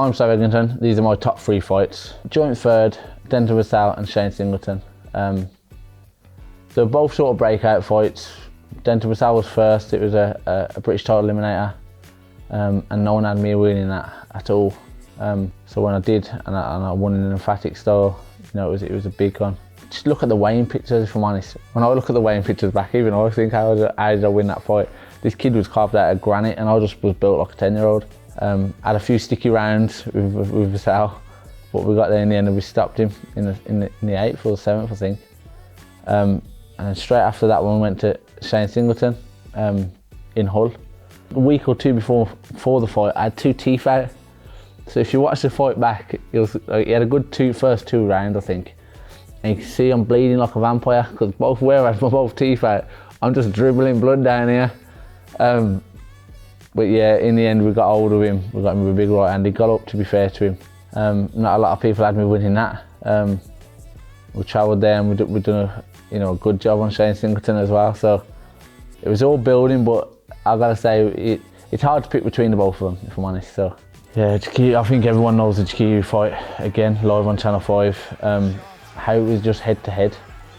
I'm Sam Eggington. These are my top 3 fights. Joint third, Denton Vassell and Shane Singleton. They're both sort of breakout fights. Denton Vassell was first. It was a British title eliminator, and no one had me winning that at all. So when I did, and I won in an emphatic style, you know, it was a big one. Just look at the weighing pictures, if I'm honest. When I look at the weighing pictures back, even I think, how did I win that fight? This kid was carved out of granite, and I just was built like a 10-year-old. Had a few sticky rounds with Vassell, but we got there in the end and we stopped him in the 8th or the 7th, I think. And then straight after that one, we went to Shane Singleton in Hull. A week or two before the fight, I had 2 teeth out. So if you watch the fight back, he had a good first 2 rounds, I think. And you can see I'm bleeding like a vampire, because where I had both teeth out, I'm just dribbling blood down here. But yeah, in the end we got hold of him. We got him with a big right hand. He got up, to be fair to him. Not a lot of people had me winning that. We travelled there and we've done a good job on Shane Singleton as well. So it was all building, but I gotta say it's hard to pick between the both of them, if I'm honest. So yeah, I think everyone knows the Chikiyu fight again, live on Channel 5. How it was just head to head,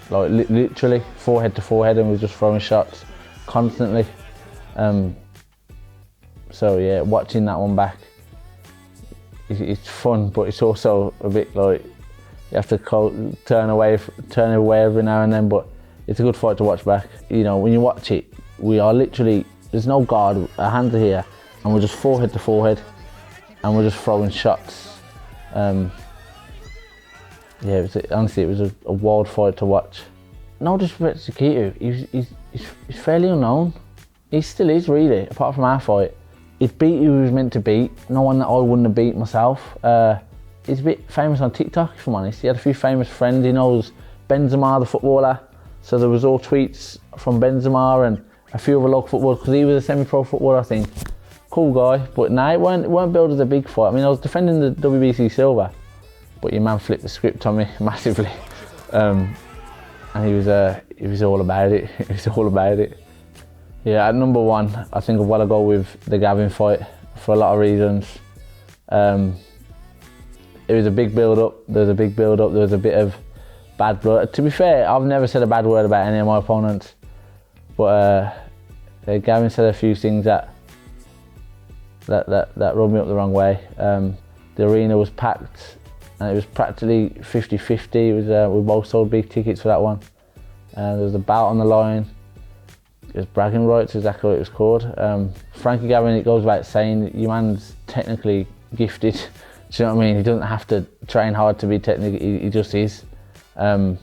like literally forehead to forehead, and we were just throwing shots constantly. So yeah, watching that one back, it's fun, but it's also a bit like you have to turn away every now and then. But it's a good fight to watch back. You know, when you watch it, we are literally, there's no guard, our hands are here, and we're just forehead to forehead, and we're just throwing shots. Yeah, honestly, it was a wild fight to watch. No disrespect to Chikiyu, he's fairly unknown. He still is, really, apart from our fight. He's beat who he was meant to beat, no one that I wouldn't have beat myself. He's a bit famous on TikTok, if I'm honest. He had a few famous friends. He knows Benzema, the footballer. So there was all tweets from Benzema and a few other local footballers, because he was a semi-pro footballer, I think. Cool guy, but no, it weren't billed as a big fight. I mean, I was defending the WBC silver, but your man flipped the script on me massively. And he was all about it. He was all about it. Yeah, at number 1, I think I've got to go with the Gavin fight for a lot of reasons. It was a big build-up. There was a big build-up. There was a bit of bad blood. To be fair, I've never said a bad word about any of my opponents, but Gavin said a few things that rubbed me up the wrong way. The arena was packed, and it was practically 50-50. It was we both sold big tickets for that one. There was a bout on the line. It was bragging rights, exactly what it was called. Frankie Gavin, it goes without saying, your man's technically gifted. Do you know what I mean? He doesn't have to train hard to be technical, he just is. And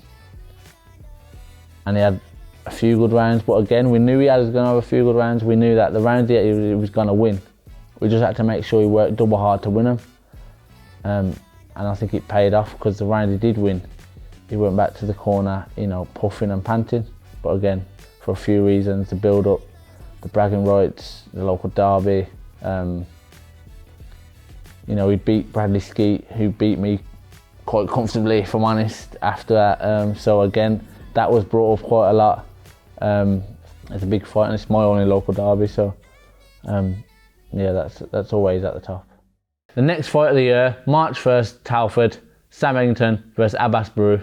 he had a few good rounds, but again, we knew he was going to have a few good rounds. We knew that the rounds he was going to win. We just had to make sure he worked double hard to win them. And I think it paid off, because the round he did win, he went back to the corner, you know, puffing and panting. But again, for a few reasons, the build-up, the bragging rights, the local derby. You know, he beat Bradley Skeet, who beat me quite comfortably, if I'm honest, after that. So again, that was brought up quite a lot. It's a big fight, and it's my only local derby, so yeah, that's always at the top. The next fight of the year, March 1st, Telford, Sam Eggington versus Abbas Baru.